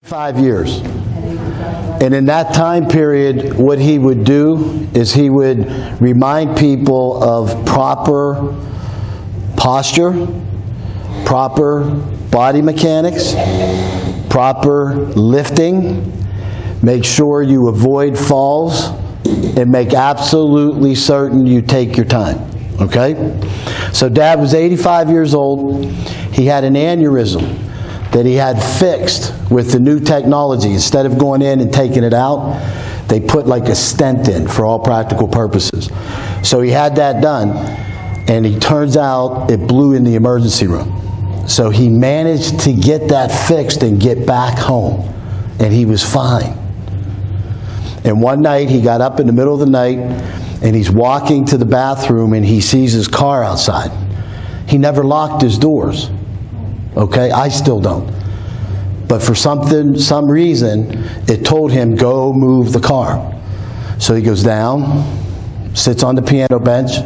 5 years. And in that time period, what he would do is he would remind people of proper posture, proper body mechanics, proper lifting, make sure you avoid falls, and make absolutely certain you take your time. Okay? So Dad was 85 years old. He had an aneurysm that he had fixed with the new technology. Instead of going in and taking it out, they put like a stent in for all practical purposes. So he had that done, and it turns out it blew in the emergency room. So he managed to get that fixed and get back home, and he was fine. And one night he got up in the middle of the night and he's walking to the bathroom and he sees his car outside. He never locked his doors. Okay, I still don't. But for some reason, it told him, go move the car. So he goes down, sits on the piano bench,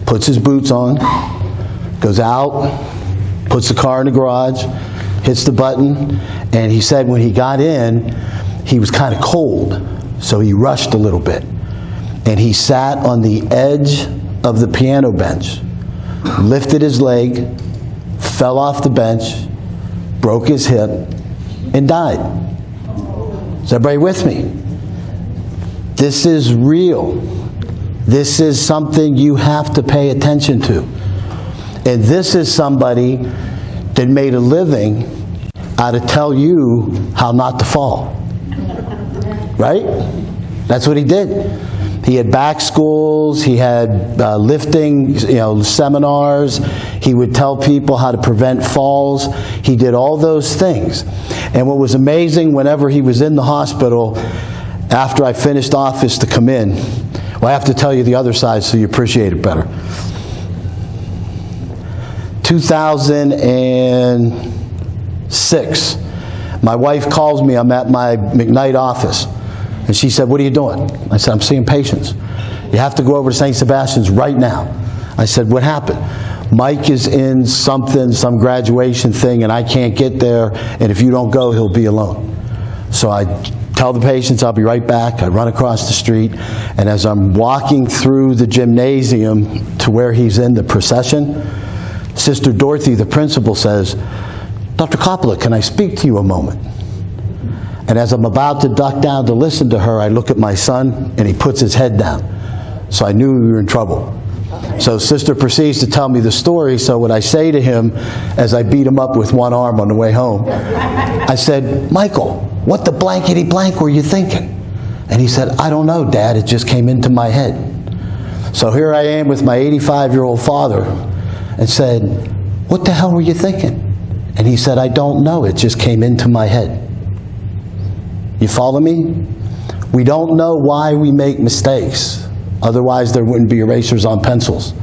puts his boots on, goes out, puts the car in the garage, hits the button, and he said when he got in, he was kind of cold, so he rushed a little bit. And he sat on the edge of the piano bench, lifted his leg, fell off the bench, broke his hip, and died. Is everybody with me? This is real. This is something you have to pay attention to. And this is somebody that made a living out of tell you how not to fall. Right? That's what he did. He had back schools, he had lifting, seminars. He would tell people how to prevent falls. He did all those things. And what was amazing, whenever he was in the hospital, after I finished office to come in, well, I have to tell you the other side so you appreciate it better. 2006, my wife calls me. I'm at my McKnight office. And she said, what are you doing? I said, I'm seeing patients. You have to go over to St. Sebastian's right now. I said, what happened? Mike is in some graduation thing, and I can't get there, and if you don't go, he'll be alone. So I tell the patients I'll be right back. I run across the street, and as I'm walking through the gymnasium to where he's in the procession, Sister Dorothy, the principal, says, Dr. Coppola, can I speak to you a moment? And as I'm about to duck down to listen to her, I look at my son, and he puts his head down. So I knew we were in trouble. So Sister proceeds to tell me the story. So what I say to him, as I beat him up with one arm on the way home, I said, Michael, what the blankety blank were you thinking? And he said, I don't know, Dad. It just came into my head. So here I am with my 85-year-old father and said, what the hell were you thinking? And he said, I don't know. It just came into my head. You follow me? We don't know why we make mistakes. Otherwise, there wouldn't be erasers on pencils.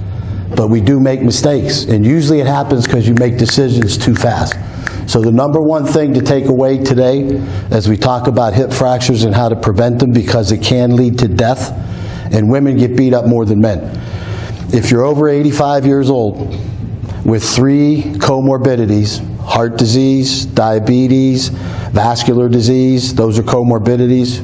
But we do make mistakes. And usually it happens because you make decisions too fast. So the number one thing to take away today, as we talk about hip fractures and how to prevent them, because it can lead to death, and women get beat up more than men. If you're over 85 years old with 3 comorbidities, heart disease, diabetes, vascular disease, those are comorbidities.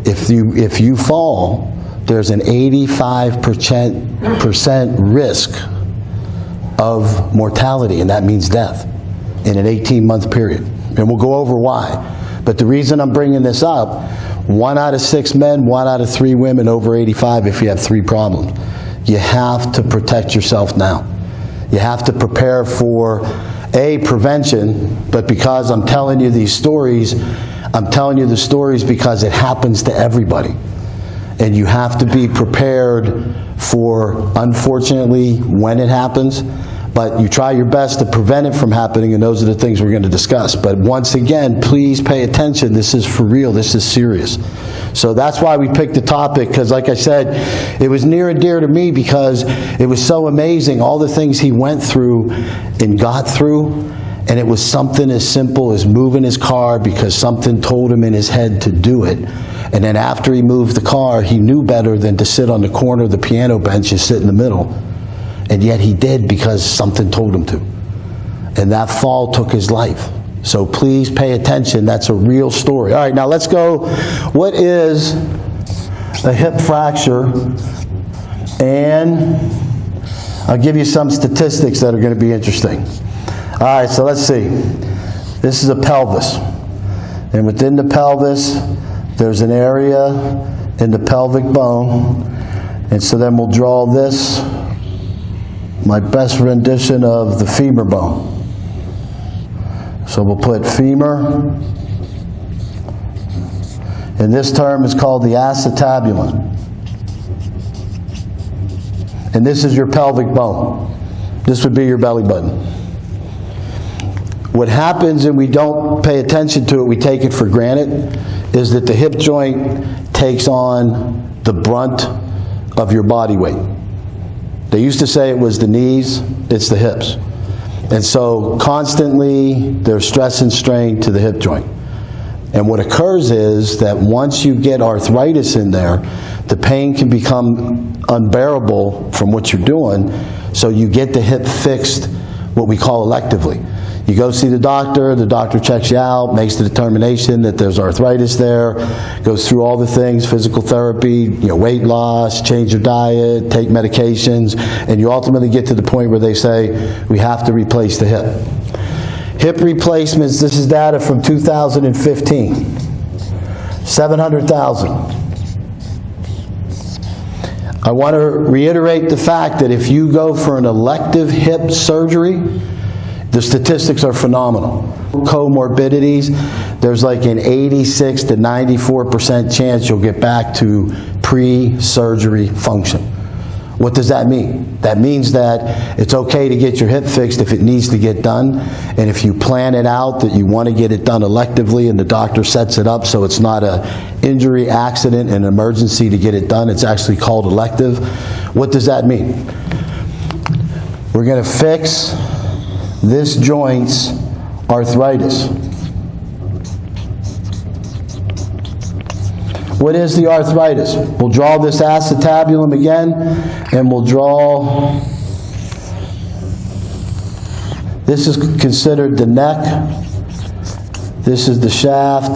If you fall, there's an 85% risk of mortality, and that means death in an 18-month period. And we'll go over why. But the reason I'm bringing this up, 1 out of 6 men, 1 out of 3 women over 85 if you have 3 problems. You have to protect yourself now. You have to prepare for prevention, but because I'm telling you these stories, I'm telling you the stories because it happens to everybody. And you have to be prepared for, unfortunately, when it happens, but you try your best to prevent it from happening, and those are the things we're going to discuss. But once again, please pay attention. This is for real. This is serious. So that's why we picked the topic, because like I said, it was near and dear to me because it was so amazing, all the things he went through and got through, and it was something as simple as moving his car because something told him in his head to do it. And then after he moved the car, he knew better than to sit on the corner of the piano bench and sit in the middle. And yet he did because something told him to. And that fall took his life. So please pay attention. That's a real story. All right, now let's go. What is a hip fracture? And I'll give you some statistics that are going to be interesting. All right, so let's see. This is a pelvis. And within the pelvis, there's an area in the pelvic bone. And so then we'll draw this, my best rendition of the femur bone. So we'll put femur. And this term is called the acetabulum. And this is your pelvic bone. This would be your belly button. What happens, and we don't pay attention to it, we take it for granted, is that the hip joint takes on the brunt of your body weight. They used to say it was the knees, it's the hips. And so constantly there's stress and strain to the hip joint. And what occurs is that once you get arthritis in there, the pain can become unbearable from what you're doing, so you get the hip fixed, what we call electively. You go see the doctor checks you out, makes the determination that there's arthritis there, goes through all the things, physical therapy, weight loss, change your diet, take medications, and you ultimately get to the point where they say, we have to replace the hip. Hip replacements, this is data from 2015, 700,000. I want to reiterate the fact that if you go for an elective hip surgery, the statistics are phenomenal. Comorbidities, there's like an 86 to 94% chance you'll get back to pre-surgery function. What does that mean? That means that it's okay to get your hip fixed if it needs to get done, and if you plan it out that you want to get it done electively and the doctor sets it up so it's not an injury, accident, an emergency to get it done, it's actually called elective. What does that mean? We're going to fix this joint's arthritis. What is the arthritis? We'll draw this acetabulum again, and we'll draw, this is considered the neck, this is the shaft,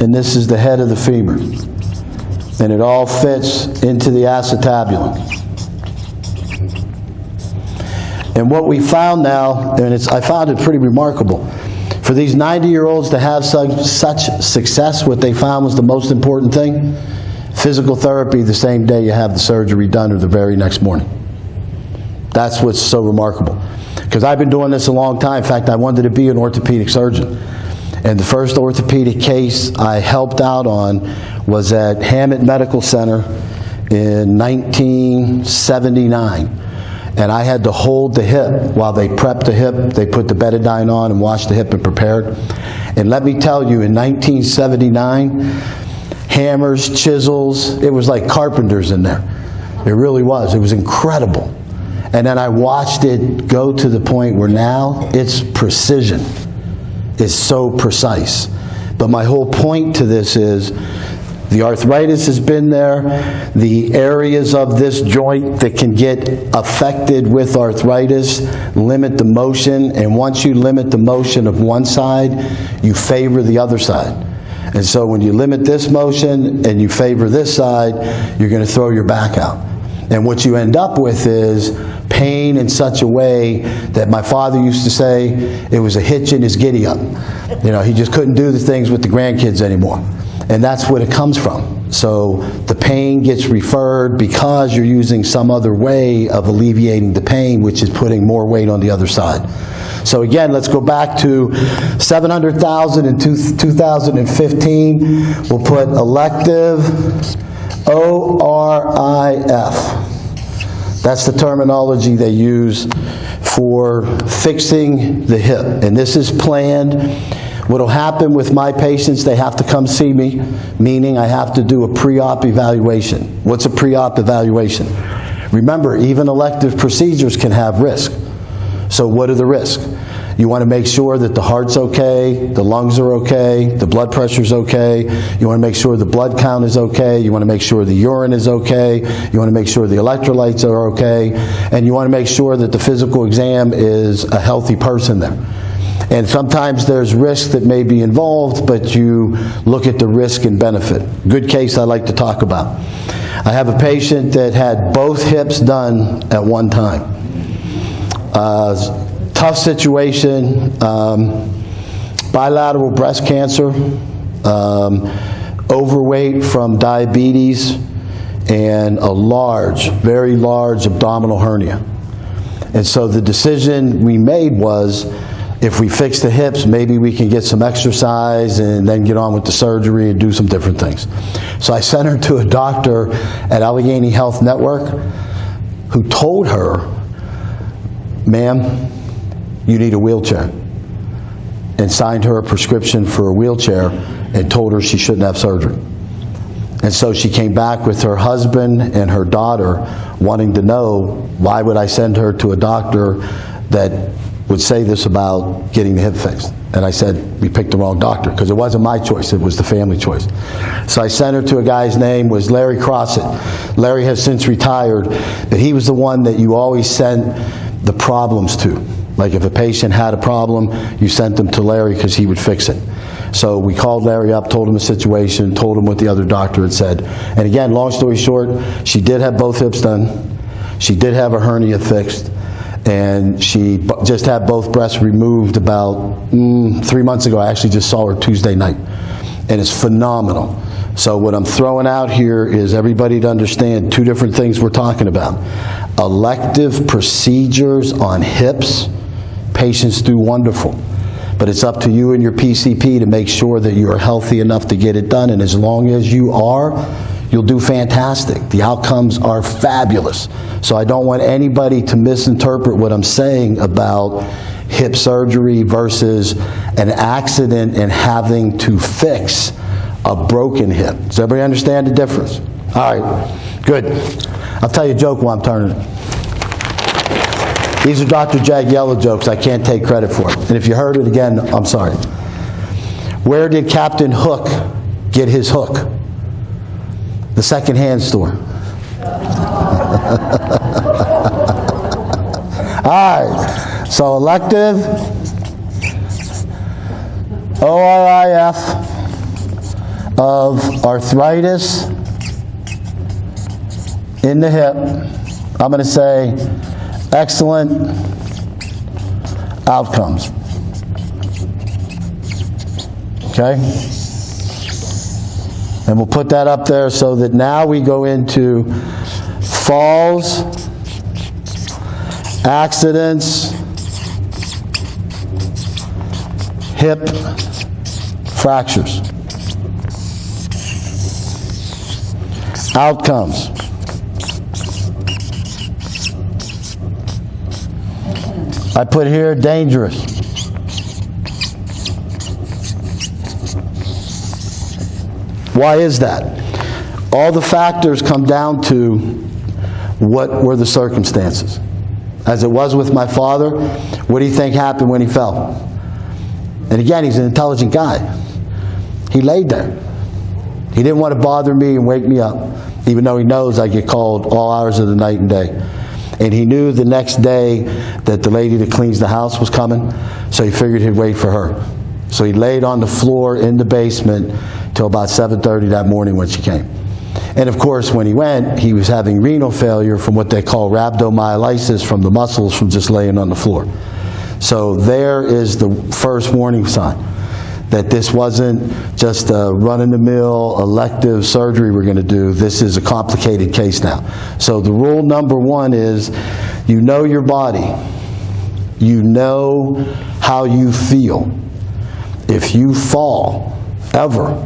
and this is the head of the femur. And it all fits into the acetabulum. And what we found now, and I found it pretty remarkable, for these 90-year-olds to have such success, what they found was the most important thing: physical therapy the same day you have the surgery done or the very next morning. That's what's so remarkable. Because I've been doing this a long time. In fact, I wanted to be an orthopedic surgeon. And the first orthopedic case I helped out on was at Hammett Medical Center in 1979. And I had to hold the hip while they prepped the hip. They put the betadine on and washed the hip and prepared. And let me tell you, in 1979, hammers, chisels, it was like carpenters in there. It really was. It was incredible. And then I watched it go to the point where now it's precision. It's so precise. But my whole point to this is, the arthritis has been there. The areas of this joint that can get affected with arthritis limit the motion, and once you limit the motion of one side, you favor the other side. And so when you limit this motion and you favor this side, you're going to throw your back out. And what you end up with is pain in such a way that my father used to say it was a hitch in his giddy up. He just couldn't do the things with the grandkids anymore. And that's what it comes from. So the pain gets referred because you're using some other way of alleviating the pain, which is putting more weight on the other side. So again, let's go back to 700,000 in 2015. We'll put elective, ORIF. That's the terminology they use for fixing the hip. And this is planned. What will happen with my patients, they have to come see me, meaning I have to do a pre-op evaluation. What's a pre-op evaluation? Remember, even elective procedures can have risk. So what are the risks? You want to make sure that the heart's okay, the lungs are okay, the blood pressure's okay. You want to make sure the blood count is okay. You want to make sure the urine is okay. You want to make sure the electrolytes are okay. And you want to make sure that the physical exam is a healthy person there. And sometimes there's risk that may be involved, but you look at the risk and benefit. Good case I like to talk about. I have a patient that had both hips done at one time. Tough situation, bilateral breast cancer, overweight from diabetes, and a large, very large abdominal hernia. And so the decision we made was, if we fix the hips, maybe we can get some exercise and then get on with the surgery and do some different things. So I sent her to a doctor at Allegheny Health Network who told her, ma'am, you need a wheelchair, and signed her a prescription for a wheelchair and told her she shouldn't have surgery. And so she came back with her husband and her daughter wanting to know, why would I send her to a doctor that would say this about getting the hip fixed? And I said, we picked the wrong doctor, because it wasn't my choice, it was the family choice. So I sent her to a guy's name was Larry Crossett. Larry has since retired, but he was the one that you always sent the problems to. Like if a patient had a problem, you sent them to Larry because he would fix it. So we called Larry up, told him the situation, told him what the other doctor had said. And again, long story short, she did have both hips done. She did have a hernia fixed. And she just had both breasts removed about 3 months ago. I actually just saw her Tuesday night. And it's phenomenal. So what I'm throwing out here is everybody to understand two different things we're talking about. Elective procedures on hips, patients do wonderful. But it's up to you and your PCP to make sure that you're healthy enough to get it done. And as long as you are, you'll do fantastic. The outcomes are fabulous. So I don't want anybody to misinterpret what I'm saying about hip surgery versus an accident and having to fix a broken hip. Does everybody understand the difference? All right, good. I'll tell you a joke while I'm turning it. These are Dr. Jagiello jokes. I can't take credit for it. And if you heard it again, I'm sorry. Where did Captain Hook get his hook? The second-hand store. All right. So elective, ORIF of arthritis in the hip. I'm going to say excellent outcomes. Okay? And we'll put that up there so that now we go into falls, accidents, hip fractures. Outcomes. I put here dangerous. Why is that? All the factors come down to what were the circumstances. As it was with my father, what do you think happened when he fell? And again, he's an intelligent guy. He laid there. He didn't want to bother me and wake me up, even though he knows I get called all hours of the night and day. And he knew the next day that the lady that cleans the house was coming, so he figured he'd wait for her. So he laid on the floor in the basement till about 7:30 that morning when she came. And of course, when he went, he was having renal failure from what they call rhabdomyolysis from the muscles from just laying on the floor. So there is the first warning sign that this wasn't just a run-of-the-mill elective surgery we're going to do. This is a complicated case now. So the rule number one is, you know your body. You know how you feel. If you fall, ever,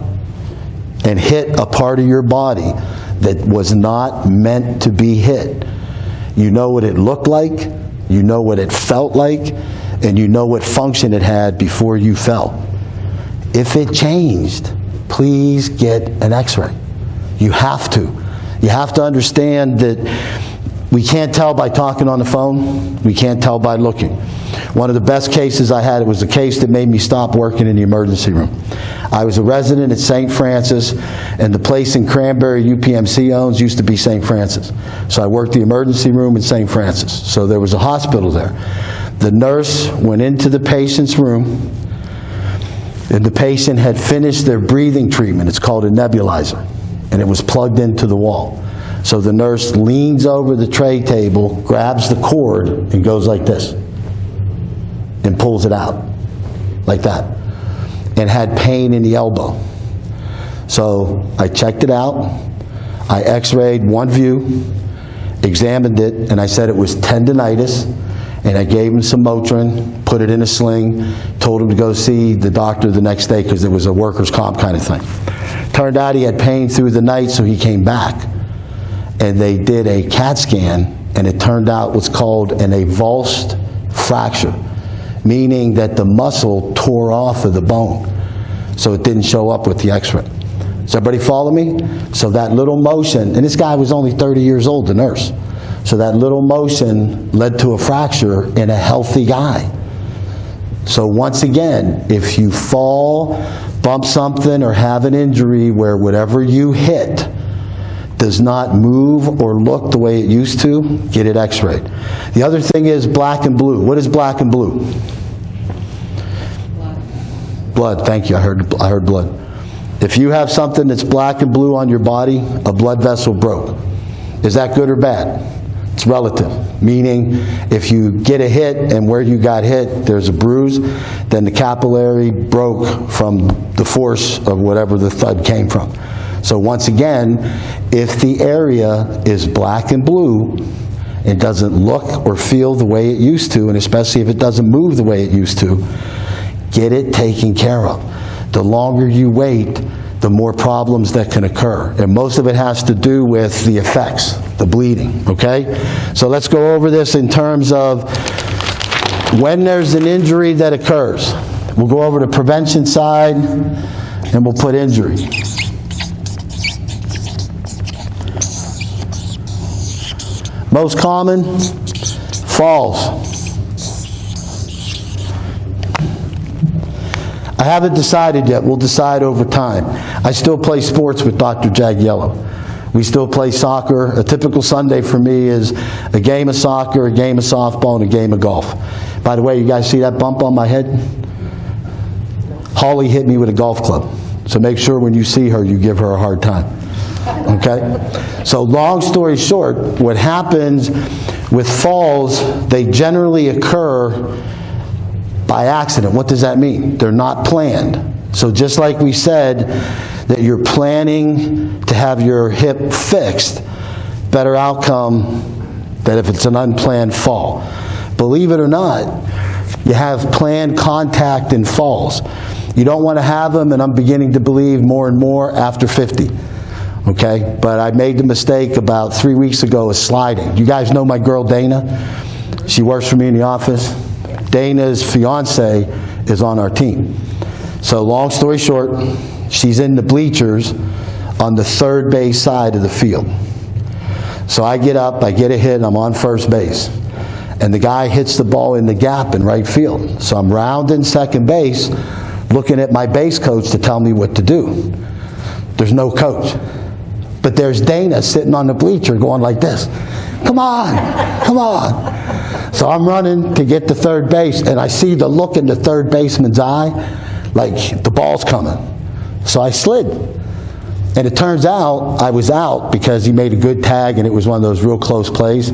and hit a part of your body that was not meant to be hit, you know what it looked like, you know what it felt like, and you know what function it had before you fell. If it changed, please get an x-ray. You have to. You have to understand that we can't tell by talking on the phone. We can't tell by looking. One of the best cases I had, it was a case that made me stop working in the emergency room. I was a resident at St. Francis, and the place in Cranberry UPMC owns used to be St. Francis. So I worked the emergency room in St. Francis. So there was a hospital there. The nurse went into the patient's room, and the patient had finished their breathing treatment. It's called a nebulizer, and it was plugged into the wall. So the nurse leans over the tray table, grabs the cord, and goes like this, and pulls it out, like that, and had pain in the elbow. So I checked it out, I x-rayed one view, examined it, and I said it was tendinitis, and I gave him some Motrin, put it in a sling, told him to go see the doctor the next day because it was a workers' comp kind of thing. Turned out he had pain through the night, so he came back. And they did a CAT scan, and it turned out what's called an avulsed fracture, meaning that the muscle tore off of the bone, so it didn't show up with the x-ray. Does everybody follow me? So that little motion, and this guy was only 30 years old, the nurse. So that little motion led to a fracture in a healthy guy. So once again, if you fall, bump something, or have an injury where whatever you hit does not move or look the way it used to, get it x-rayed. The other thing is black and blue. What is black and blue? Blood. Thank you. I heard blood. If you have something that's black and blue on your body, a blood vessel broke. Is that good or bad? It's relative, meaning if you get a hit and where you got hit, there's a bruise, then the capillary broke from the force of whatever the thud came from. So once again, if the area is black and blue, it doesn't look or feel the way it used to, and especially if it doesn't move the way it used to, get it taken care of. The longer you wait, the more problems that can occur. And most of it has to do with the effects, the bleeding, okay? So let's go over this in terms of when there's an injury that occurs. We'll go over the prevention side, and we'll put injury. Most common, falls. I haven't decided yet. We'll decide over time. I still play sports with Dr. Jagiello. We still play soccer. A typical Sunday for me is a game of soccer, a game of softball, and a game of golf. By the way, you guys see that bump on my head? Holly hit me with a golf club. So make sure when you see her, you give her a hard time. Okay? So long story short, what happens with falls, they generally occur by accident. What does that mean? They're not planned. So just like we said that you're planning to have your hip fixed, better outcome than if it's an unplanned fall. Believe it or not, you have planned contact in falls. You don't want to have them, and I'm beginning to believe more and more after 50. Okay? But I made the mistake about 3 weeks ago of sliding. You guys know my girl Dana? She works for me in the office. Dana's fiance is on our team. So long story short, she's in the bleachers on the third base side of the field. So I get up, I get a hit, and I'm on first base. And the guy hits the ball in the gap in right field. So I'm rounding second base, looking at my base coach to tell me what to do. There's no coach. But there's Dana sitting on the bleacher going like this. Come on, come on. So I'm running to get to third base, and I see the look in the third baseman's eye, like the ball's coming. So I slid. And it turns out I was out because he made a good tag, and it was one of those real close plays.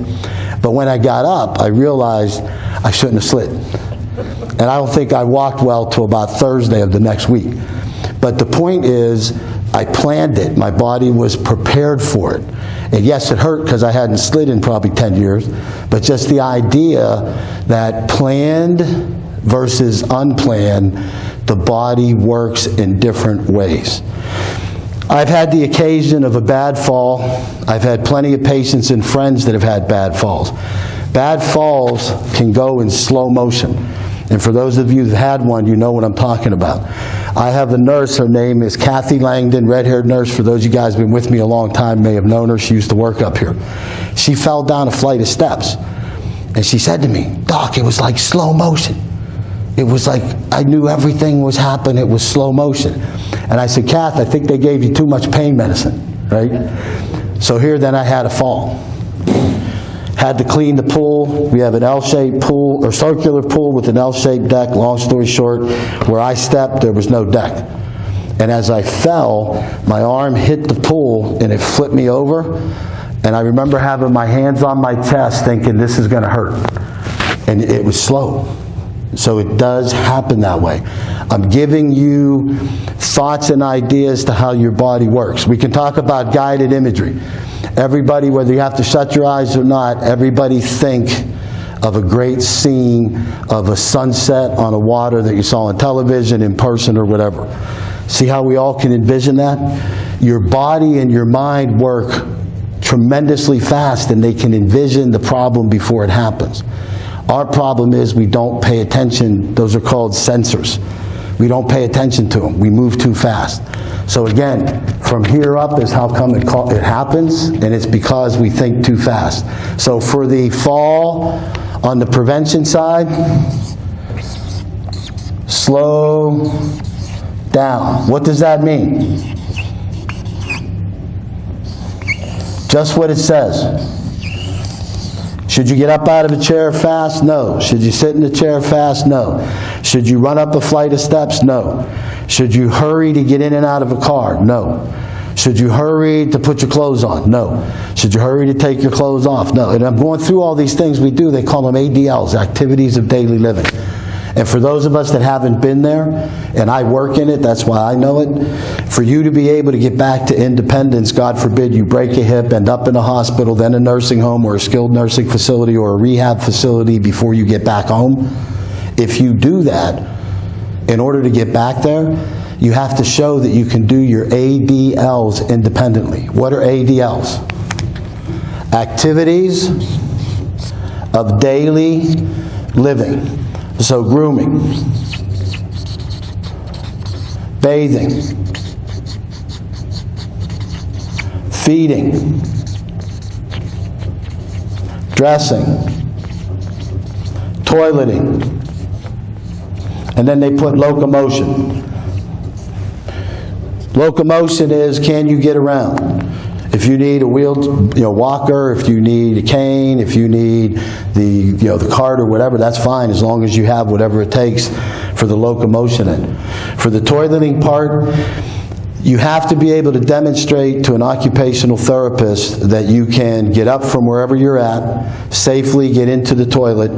But when I got up, I realized I shouldn't have slid. And I don't think I walked well till about Thursday of the next week. But the point is, I planned it. My body was prepared for it. And yes, it hurt because I hadn't slid in probably 10 years, but just the idea that planned versus unplanned, the body works in different ways. I've had the occasion of a bad fall. I've had plenty of patients and friends that have had bad falls. Bad falls can go in slow motion. And for those of you who've had one, you know what I'm talking about. I have a nurse, her name is Kathy Langdon, red-haired nurse. For those of you guys who've been with me a long time may have known her. She used to work up here. She fell down a flight of steps. And she said to me, Doc, it was like slow motion. It was like I knew everything was happening. It was slow motion. And I said, Kath, I think they gave you too much pain medicine, right? So here then I had a fall. Had to clean the pool. We have an L-shaped pool, or circular pool with an L-shaped deck. Long story short, where I stepped, there was no deck. And as I fell, my arm hit the pool and it flipped me over. And I remember having my hands on my chest thinking, this is going to hurt. And it was slow. So it does happen that way. I'm giving you thoughts and ideas to how your body works. We can talk about guided imagery. Everybody, whether you have to shut your eyes or not, everybody think of a great scene of a sunset on a water that you saw on television, in person, or whatever. See how we all can envision that? Your body and your mind work tremendously fast, and they can envision the problem before it happens. Our problem is we don't pay attention. Those are called sensors. We don't pay attention to them. We move too fast. So again, from here up is how come it happens, and it's because we think too fast. So for the fall, on the prevention side, slow down. What does that mean? Just what it says. Should you get up out of a chair fast? No. Should you sit in a chair fast? No. Should you run up a flight of steps? No. Should you hurry to get in and out of a car? No. Should you hurry to put your clothes on? No. Should you hurry to take your clothes off? No. And I'm going through all these things we do. They call them ADLs, activities of daily living. And for those of us that haven't been there, and I work in it, that's why I know it, for you to be able to get back to independence, God forbid you break a hip, end up in a hospital, then a nursing home or a skilled nursing facility or a rehab facility before you get back home, if you do that, in order to get back there, you have to show that you can do your ADLs independently. What are ADLs? Activities of daily living. So grooming, bathing, feeding, dressing, toileting, and then they put locomotion. Locomotion is, can you get around? If you need a wheeled, walker, if you need a cane, if you need the cart or whatever, that's fine as long as you have whatever it takes for the locomotion. For the toileting part, you have to be able to demonstrate to an occupational therapist that you can get up from wherever you're at, safely get into the toilet,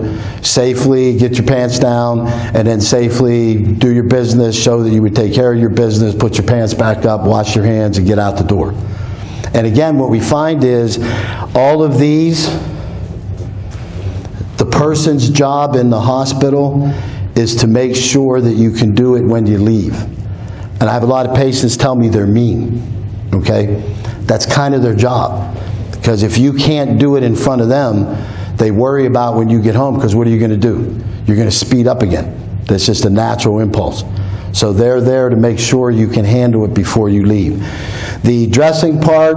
safely get your pants down, and then safely do your business, show that you would take care of your business, put your pants back up, wash your hands, and get out the door. And again, what we find is all of these, the person's job in the hospital is to make sure that you can do it when you leave. And I have a lot of patients tell me they're mean, okay? That's kind of their job. Because if you can't do it in front of them, they worry about when you get home, because what are you going to do? You're going to speed up again. That's just a natural impulse. So they're there to make sure you can handle it before you leave. The dressing part,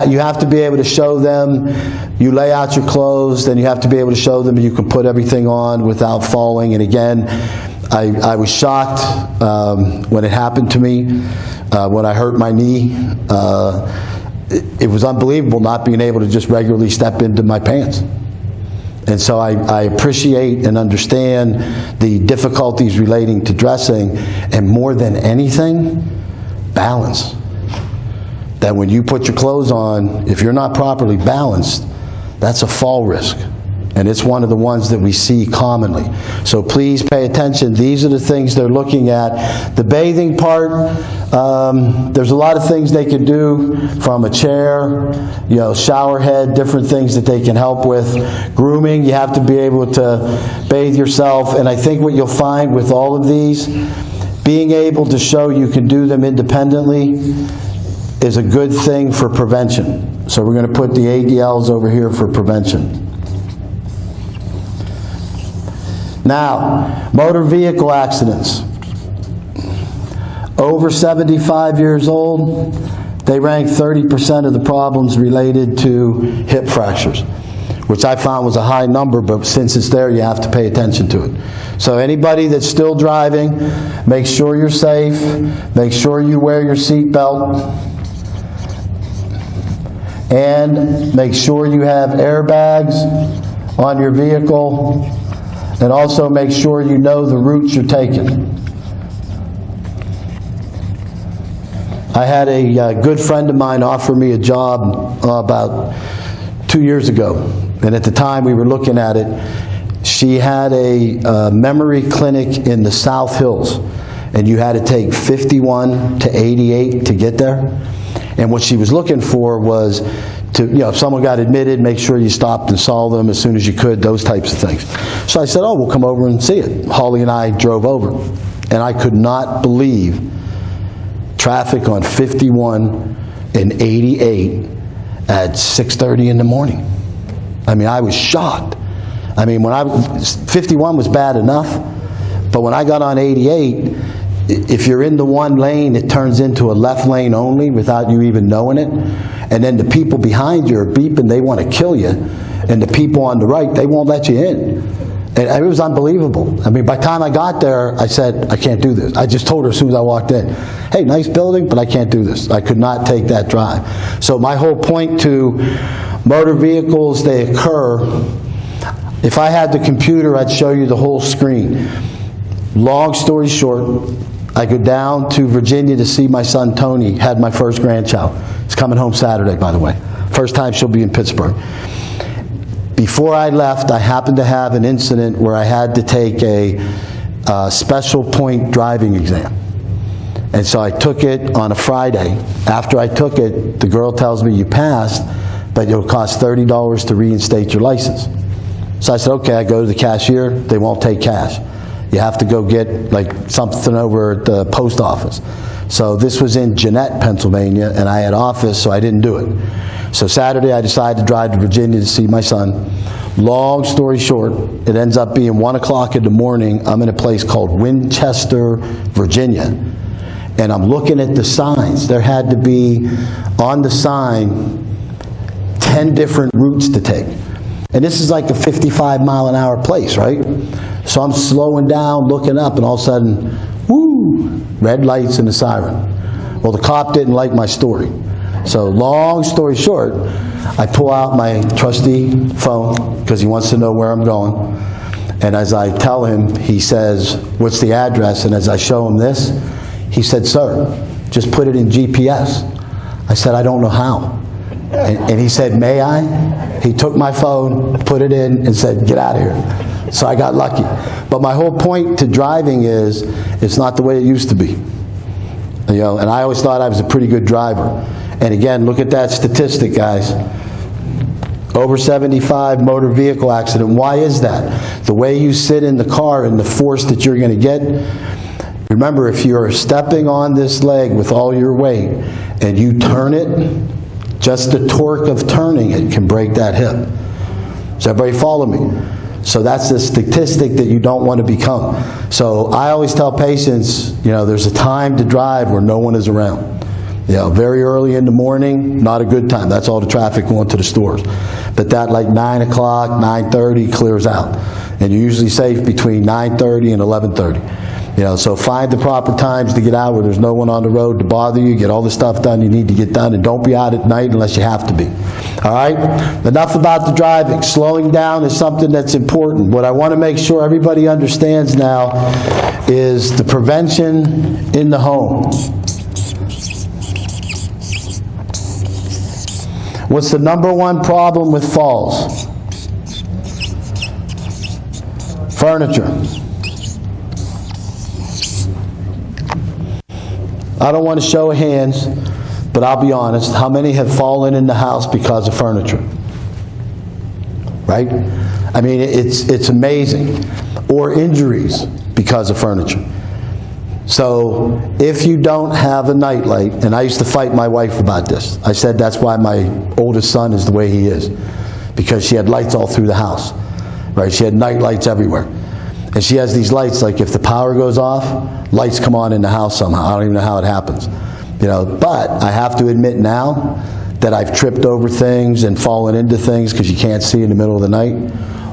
you have to be able to show them, you lay out your clothes, then you have to be able to show them you can put everything on without falling. And again, I was shocked when it happened to me, when I hurt my knee. It was unbelievable not being able to just regularly step into my pants. And so I appreciate and understand the difficulties relating to dressing, and more than anything, balance. That when you put your clothes on, if you're not properly balanced, that's a fall risk. And it's one of the ones that we see commonly. So please pay attention. These are the things they're looking at. The bathing part, there's a lot of things they can do, from a chair, shower head, different things that they can help with. Grooming, you have to be able to bathe yourself. And I think what you'll find with all of these, being able to show you can do them independently is a good thing for prevention. So we're going to put the ADLs over here for prevention. Now, motor vehicle accidents. Over 75 years old, they rank 30% of the problems related to hip fractures, which I found was a high number, but since it's there, you have to pay attention to it. So anybody that's still driving, make sure you're safe, make sure you wear your seat belt. And make sure you have airbags on your vehicle, and also make sure you know the routes you're taking. I had a good friend of mine offer me a job about 2 years ago, and at the time we were looking at it. She had a memory clinic in the South Hills, and you had to take 51 to 88 to get there. And what she was looking for was to, if someone got admitted, make sure you stopped and saw them as soon as you could, those types of things. So I said, oh, we'll come over and see it. Holly and I drove over, and I could not believe traffic on 51 and 88 at 6:30 in the morning. I mean, I was shocked. I mean, 51 was bad enough, but when I got on 88, if you're in the one lane, it turns into a left lane only without you even knowing it. And then the people behind you are beeping, they want to kill you. And the people on the right, they won't let you in. And it was unbelievable. I mean, by the time I got there, I said, I can't do this. I just told her as soon as I walked in, hey, nice building, but I can't do this. I could not take that drive. So my whole point to motor vehicles, they occur. If I had the computer, I'd show you the whole screen. Long story short, I go down to Virginia to see my son Tony, had my first grandchild. He's coming home Saturday, by the way. First time she'll be in Pittsburgh. Before I left, I happened to have an incident where I had to take a special point driving exam. And so I took it on a Friday. After I took it, the girl tells me you passed, but it'll cost $30 to reinstate your license. So I said, okay, I go to the cashier, they won't take cash. You have to go get like something over at the post office. So this was in Jeanette, Pennsylvania, and I had office, so I didn't do it. So Saturday I decided to drive to Virginia to see my son. Long story short, it ends up being 1 o'clock in the morning. I'm in a place called Winchester, Virginia, and I'm looking at the signs. There had to be on the sign 10 different routes to take. And this is like a 55-mile-an-hour place, right? So I'm slowing down, looking up, and all of a sudden, whoo, red lights and a siren. Well, the cop didn't like my story. So long story short, I pull out my trusty phone because he wants to know where I'm going. And as I tell him, he says, what's the address? And as I show him this, he said, sir, just put it in GPS. I said, I don't know how. And he said, may I? He took my phone, put it in, and said, get out of here. So I got lucky. But my whole point to driving is, it's not the way it used to be. And I always thought I was a pretty good driver. And again, look at that statistic, guys. Over 75 motor vehicle accident. Why is that? The way you sit in the car and the force that you're going to get. Remember, if you're stepping on this leg with all your weight and you turn it, just the torque of turning it can break that hip. Does everybody follow me? So that's the statistic that you don't want to become. So I always tell patients, there's a time to drive where no one is around. Very early in the morning, not a good time. That's all the traffic going to the stores. But that like 9 o'clock, 9:30 clears out. And you're usually safe between 9:30 and 11:30. So find the proper times to get out where there's no one on the road to bother you, get all the stuff done you need to get done, and don't be out at night unless you have to be. All right? Enough about the driving. Slowing down is something that's important. What I want to make sure everybody understands now is the prevention in the home. What's the number one problem with falls? Furniture. I don't want to show hands, but I'll be honest. How many have fallen in the house because of furniture? Right? I mean, it's amazing. Or injuries because of furniture. So if you don't have a nightlight, and I used to fight my wife about this. I said that's why my oldest son is the way he is. Because she had lights all through the house. Right? She had night lights everywhere. And she has these lights, like if the power goes off, lights come on in the house somehow. I don't even know how it happens. But I have to admit now that I've tripped over things and fallen into things because you can't see in the middle of the night.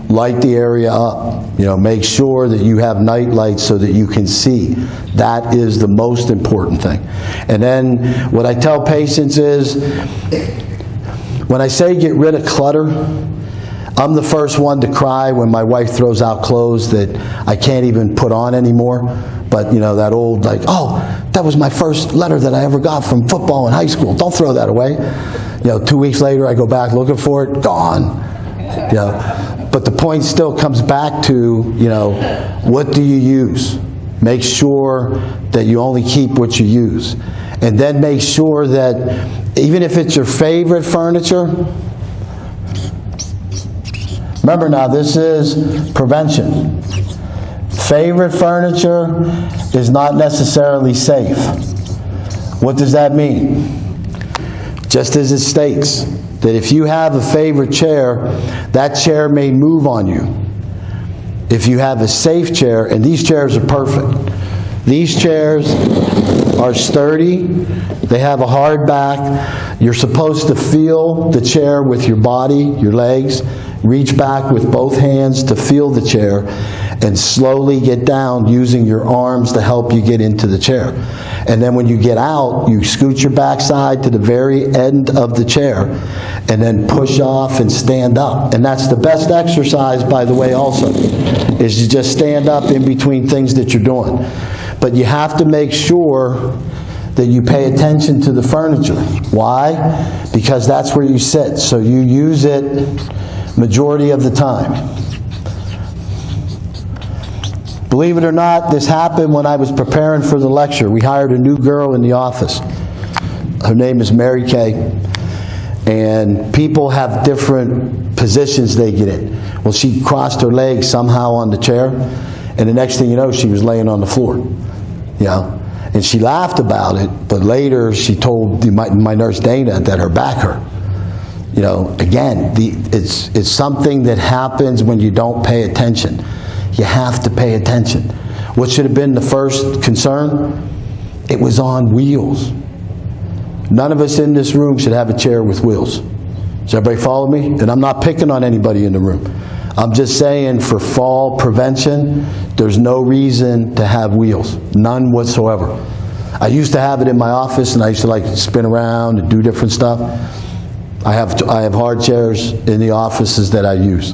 Light the area up. Make sure that you have night lights so that you can see. That is the most important thing. And then what I tell patients is, When I say get rid of clutter, I'm the first one to cry when my wife throws out clothes that I can't even put on anymore. But, you know, that old, like, oh, that was my first letter that I ever got from football in high school. Don't throw that away. You know, 2 weeks later, I go back looking for it, gone. You know, but the point still comes back to, you know, what do you use? Make sure that you only keep what you use. And then make sure that even if it's your favorite furniture, remember now, this is prevention. Favorite furniture is not necessarily safe. What does that mean? Just as it states, that if you have a favorite chair, that chair may move on you. If you have a safe chair, and these chairs are perfect. These chairs are sturdy. They have a hard back. You're supposed to feel the chair with your body, your legs. Reach back with both hands to feel the chair and slowly get down using your arms to help you get into the chair. And then when you get out, you scoot your backside to the very end of the chair and then push off and stand up. And that's the best exercise, by the way, also, is you just stand up in between things that you're doing. But you have to make sure that you pay attention to the furniture. Why? Because that's where you sit. So you use it majority of the time. Believe it or not, this happened when I was preparing for the lecture. We hired a new girl in the office. Her name is Mary Kay. And people have different positions they get in. Well, she crossed her legs somehow on the chair, and the next thing you know, she was laying on the floor. You know? And she laughed about it, but later she told my nurse Dana that her back hurt. You know, again, it's something that happens when you don't pay attention. You have to pay attention. What should have been the first concern? It was on wheels. None of us in this room should have a chair with wheels. Does everybody follow me? And I'm not picking on anybody in the room. I'm just saying for fall prevention, there's no reason to have wheels. None whatsoever. I used to have it in my office, and I used to like spin around and do different stuff. I have hard chairs in the offices that I use.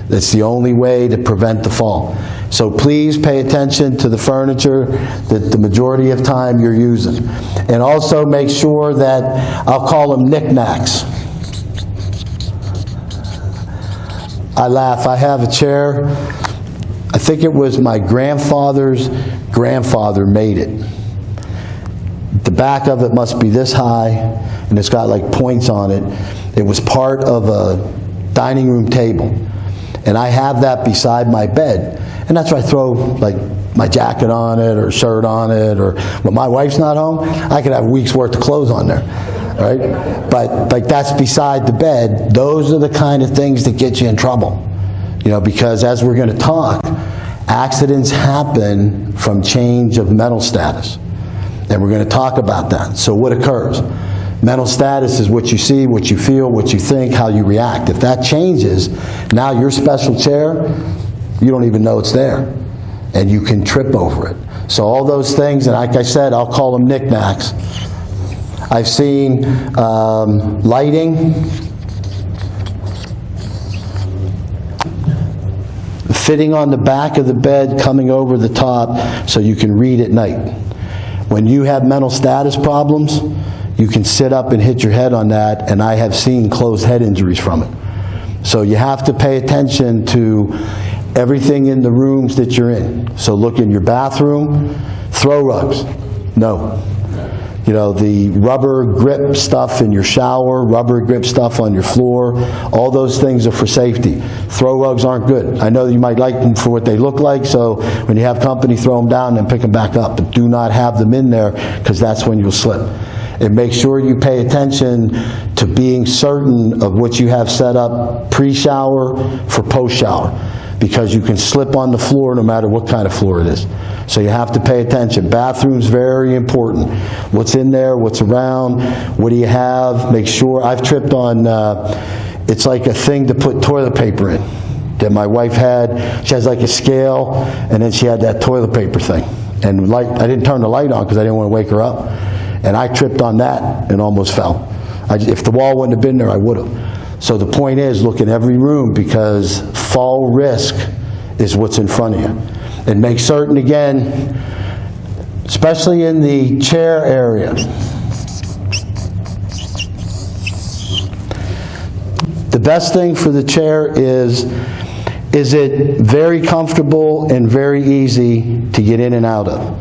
That's the only way to prevent the fall. So please pay attention to the furniture that the majority of time you're using. And also make sure that, I'll call them knickknacks. I laugh. I have a chair. I think it was my grandfather's grandfather made it. The back of it must be this high, and it's got like points on it. It was part of a dining room table. And I have that beside my bed. And that's where I throw like my jacket on it or shirt on it, or when my wife's not home, I could have a week's worth of clothes on there. Right? But like that's beside the bed. Those are the kind of things that get you in trouble. You know, because as we're going to talk, accidents happen from change of mental status. And we're going to talk about that. So what occurs? Mental status is what you see, what you feel, what you think, how you react. If that changes, now your special chair, you don't even know it's there. And you can trip over it. So all those things, and like I said, I'll call them knickknacks. I've seen lighting, fitting on the back of the bed, coming over the top so you can read at night. When you have mental status problems, you can sit up and hit your head on that, and I have seen closed head injuries from it. So you have to pay attention to everything in the rooms that you're in. So look in your bathroom, throw rugs. No. You know, the rubber grip stuff in your shower, rubber grip stuff on your floor, all those things are for safety. Throw rugs aren't good. I know you might like them for what they look like, so when you have company, throw them down and pick them back up. But do not have them in there, because that's when you'll slip. And make sure you pay attention to being certain of what you have set up pre-shower for post-shower, because you can slip on the floor no matter what kind of floor it is. So you have to pay attention. Bathroom's very important. What's in there, what's around, what do you have? Make sure. I've tripped on, it's like a thing to put toilet paper in that my wife had. She has like a scale, and then she had that toilet paper thing. And I didn't turn the light on because I didn't want to wake her up. And I tripped on that and almost fell. If the wall wouldn't have been there, I would have. So the point is, look in every room, because fall risk is what's in front of you. And make certain, again, especially in the chair area, the best thing for the chair is it very comfortable and very easy to get in and out of.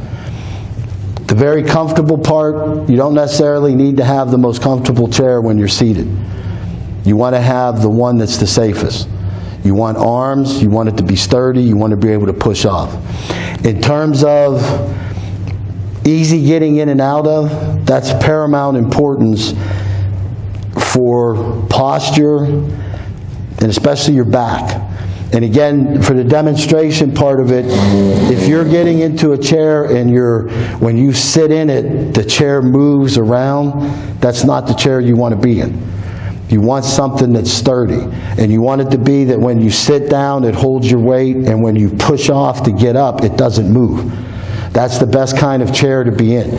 The very comfortable part, you don't necessarily need to have the most comfortable chair when you're seated. You want to have the one that's the safest. You want arms, you want it to be sturdy, you want to be able to push off. In terms of easy getting in and out of, that's paramount importance for posture, and especially your back. And again, for the demonstration part of it, if you're getting into a chair and when you sit in it, the chair moves around, that's not the chair you want to be in. You want something that's sturdy. And you want it to be that when you sit down, it holds your weight, and when you push off to get up, it doesn't move. That's the best kind of chair to be in.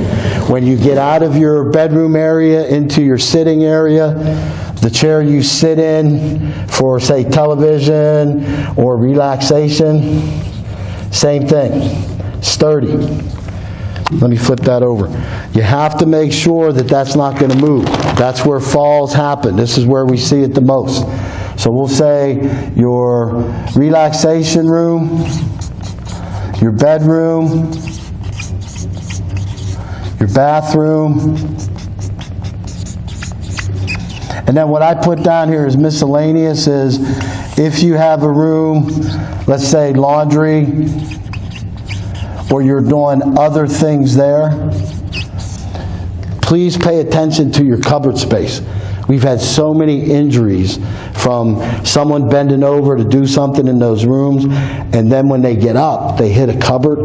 When you get out of your bedroom area into your sitting area, the chair you sit in for, say, television or relaxation, same thing, sturdy. Let me flip that over. You have to make sure that that's not going to move. That's where falls happen. This is where we see it the most. So we'll say your relaxation room, your bedroom, your bathroom. And then what I put down here is miscellaneous, is if you have a room, let's say laundry, or you're doing other things there, please pay attention to your cupboard space. We've had so many injuries from someone bending over to do something in those rooms, and then when they get up, they hit a cupboard,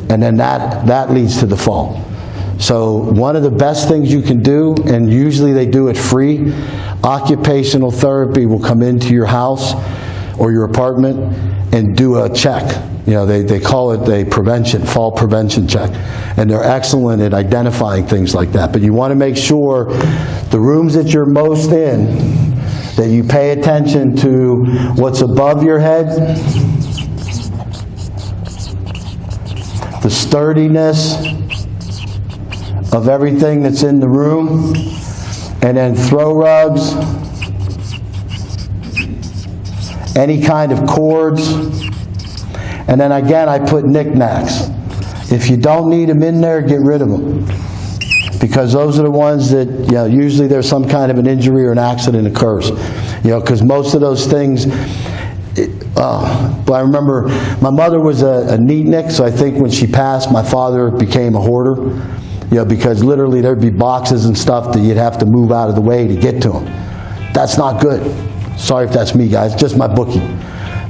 and then that leads to the fall. So one of the best things you can do, and usually they do it free, occupational therapy will come into your house or your apartment and do a check. You know, they call it a fall prevention check. And they're excellent at identifying things like that. But you want to make sure the rooms that you're most in, that you pay attention to what's above your head, the sturdiness of everything that's in the room, and then throw rugs, any kind of cords, and then again I put knickknacks. If you don't need them in there, get rid of them, because those are the ones that, you know, usually there's some kind of an injury or an accident occurs, you know, because most of those things. But I remember my mother was a neatnik, so I think when she passed, my father became a hoarder. You know, because literally there'd be boxes and stuff that you'd have to move out of the way to get to them. That's not good. Sorry if that's me, guys. Just my bookie.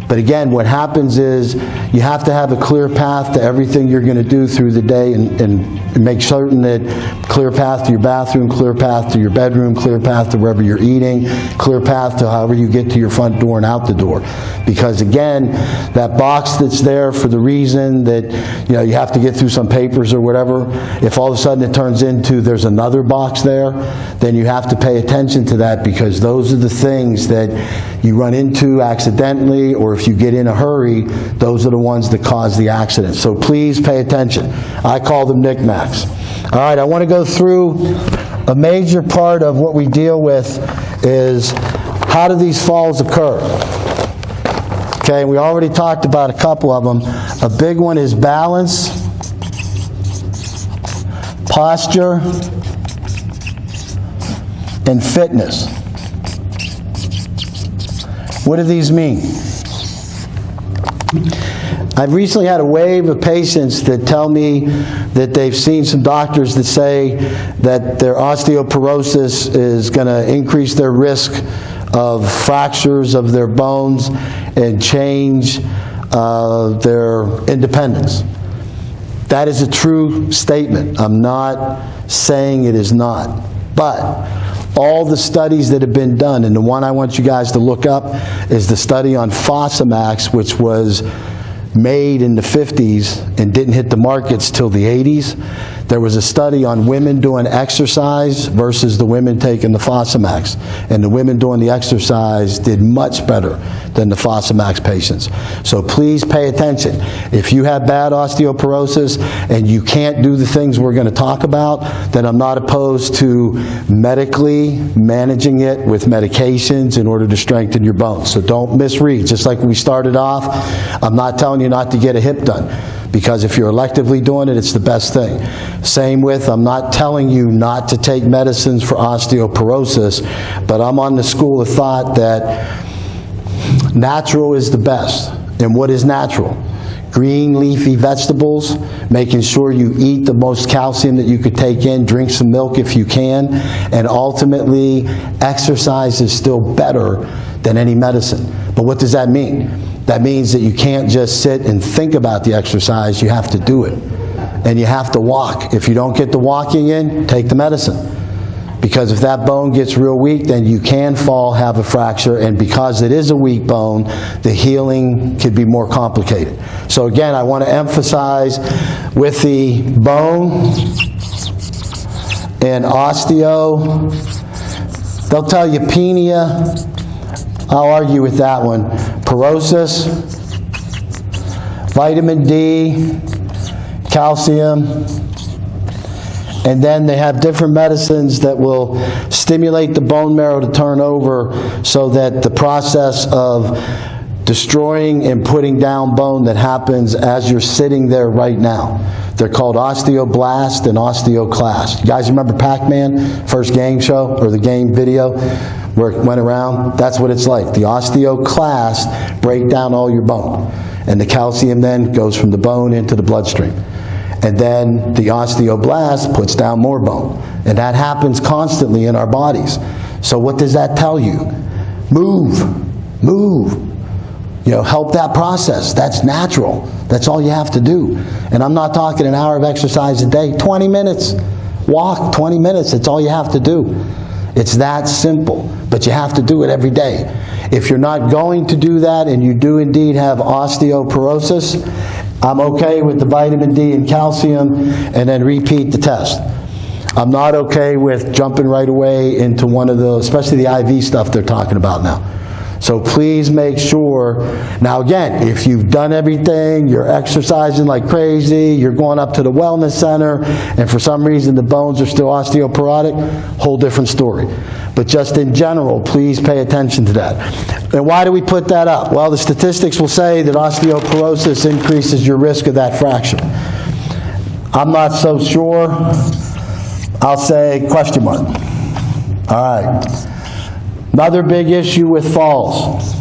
But again, what happens is you have to have a clear path to everything you're going to do through the day, and make certain that clear path to your bathroom, clear path to your bedroom, clear path to wherever you're eating, clear path to however you get to your front door and out the door. Because again, that box that's there for the reason that, you know, you have to get through some papers or whatever, if all of a sudden it turns into there's another box there, then you have to pay attention to that, because those are the things that you run into accidentally, or if you get in a hurry, those are the ones that cause the accident. So please pay attention. I call them knickknacks. All right, I want to go through a major part of what we deal with is how do these falls occur? Okay, we already talked about a couple of them. A big one is balance, posture, and fitness. What do these mean? I've recently had a wave of patients that tell me that they've seen some doctors that say that their osteoporosis is going to increase their risk of fractures of their bones and change their independence. That is a true statement. I'm not saying it is not. But all the studies that have been done, and the one I want you guys to look up is the study on Fosamax, which was made in the 50s and didn't hit the markets till the 80s. There was a study on women doing exercise versus the women taking the Fosamax. And the women doing the exercise did much better than the Fosamax patients. So please pay attention. If you have bad osteoporosis and you can't do the things we're going to talk about, then I'm not opposed to medically managing it with medications in order to strengthen your bones. So don't misread. Just like we started off, I'm not telling you not to get a hip done, because if you're electively doing it, it's the best thing. Same with, I'm not telling you not to take medicines for osteoporosis, but I'm on the school of thought that natural is the best. And what is natural? Green leafy vegetables, making sure you eat the most calcium that you could take in, drink some milk if you can, and ultimately exercise is still better than any medicine. But what does that mean? That means that you can't just sit and think about the exercise, you have to do it. And you have to walk. If you don't get the walking in, take the medicine. Because if that bone gets real weak, then you can fall, have a fracture, and because it is a weak bone, the healing could be more complicated. So again, I want to emphasize with the bone and osteo, they'll tell you penia, I'll argue with that one. Porosis, vitamin D, calcium, and then they have different medicines that will stimulate the bone marrow to turn over so that the process of destroying and putting down bone that happens as you're sitting there right now. They're called osteoblast and osteoclast. You guys remember Pac-Man, first game show, or the game video where it went around? That's what it's like. The osteoclast break down all your bone. And the calcium then goes from the bone into the bloodstream. And then the osteoblast puts down more bone. And that happens constantly in our bodies. So what does that tell you? Move. You know, help that process. That's natural. That's all you have to do. And I'm not talking an hour of exercise a day. 20 minutes. Walk 20 minutes. That's all you have to do. It's that simple. But you have to do it every day. If you're not going to do that and you do indeed have osteoporosis, I'm okay with the vitamin D and calcium and then repeat the test. I'm not okay with jumping right away into one of those, especially the IV stuff they're talking about now. So please make sure. Now again, if you've done everything, you're exercising like crazy, you're going up to the wellness center, and for some reason the bones are still osteoporotic, whole different story. But just in general, please pay attention to that. And why do we put that up? Well, the statistics will say that osteoporosis increases your risk of that fracture. I'm not so sure. I'll say question mark. All right. Another big issue with falls.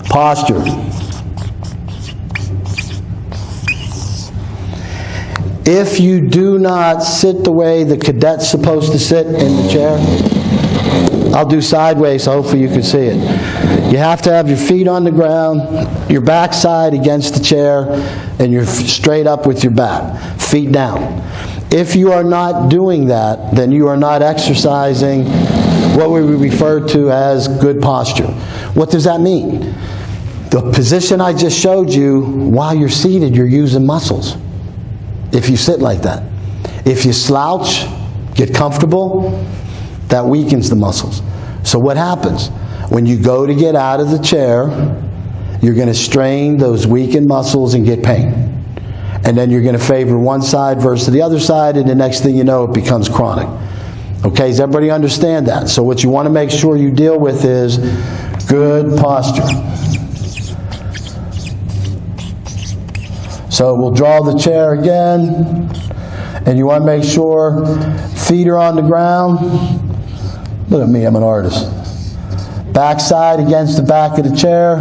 Posture. If you do not sit the way the cadet's supposed to sit in the chair, I'll do sideways so hopefully you can see it. You have to have your feet on the ground, your backside against the chair, and you're straight up with your back, feet down. If you are not doing that, then you are not exercising what we refer to as good posture. What does that mean? The position I just showed you, while you're seated, you're using muscles. If you sit like that. If you slouch, get comfortable, that weakens the muscles. So what happens? When you go to get out of the chair, you're going to strain those weakened muscles and get pain. And then you're going to favor one side versus the other side, and the next thing you know, it becomes chronic. Okay, does everybody understand that? So what you want to make sure you deal with is good posture. So we'll draw the chair again, and you want to make sure feet are on the ground. Look at me, I'm an artist. Backside against the back of the chair,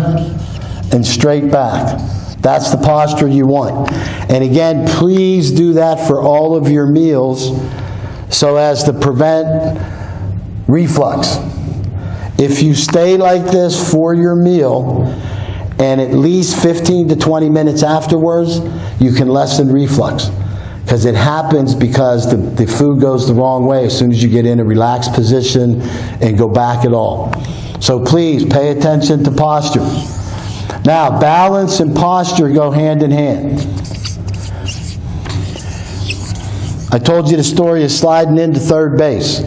and straight back. That's the posture you want. And again, please do that for all of your meals so as to prevent reflux. If you stay like this for your meal, and at least 15 to 20 minutes afterwards, you can lessen reflux. Because it happens because the food goes the wrong way as soon as you get in a relaxed position and go back at all. So please pay attention to posture. Now, balance and posture go hand in hand. I told you the story of sliding into third base.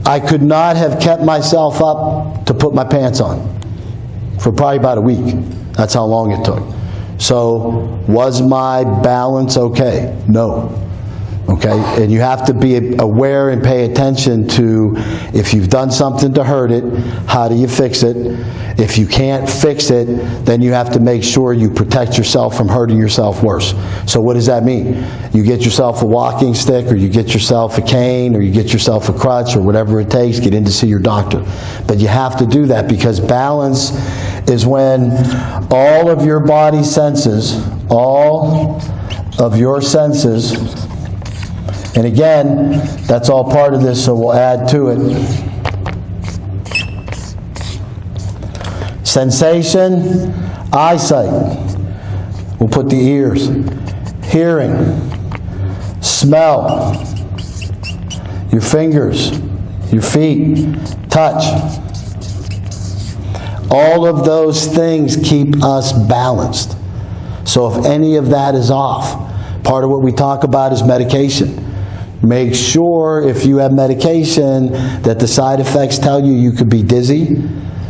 I could not have kept myself up to put my pants on for probably about a week. That's how long it took. So, was my balance okay? No. Okay? And you have to be aware and pay attention to, if you've done something to hurt it, how do you fix it? If you can't fix it, then you have to make sure you protect yourself from hurting yourself worse. So what does that mean? You get yourself a walking stick, or you get yourself a cane, or you get yourself a crutch, or whatever it takes, get in to see your doctor. But you have to do that, because balance is when all of your body senses, all of your senses, and again, that's all part of this, so we'll add to it. Sensation, eyesight. We'll put the ears. Hearing, smell, your fingers, your feet, touch. All of those things keep us balanced. So if any of that is off, part of what we talk about is medication. Make sure if you have medication that the side effects tell you could be dizzy,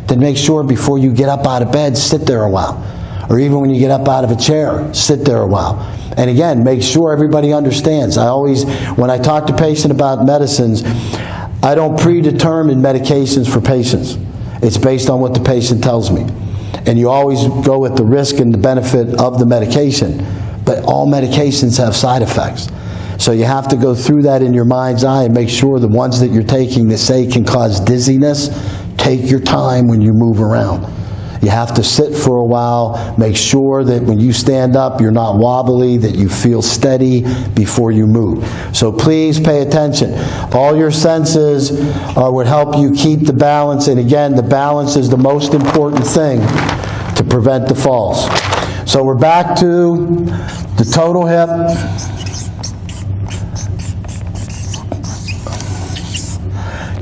then make sure before you get up out of bed, sit there a while. Or even when you get up out of a chair, sit there a while. And again, make sure everybody understands. When I talk to patients about medicines, I don't predetermine medications for patients. It's based on what the patient tells me. And you always go with the risk and the benefit of the medication. But all medications have side effects. So you have to go through that in your mind's eye and make sure the ones that you're taking that say can cause dizziness, take your time when you move around. You have to sit for a while, make sure that when you stand up you're not wobbly, that you feel steady before you move. So please pay attention. All your senses would help you keep the balance, and again, the balance is the most important thing to prevent the falls. So we're back to the total hip.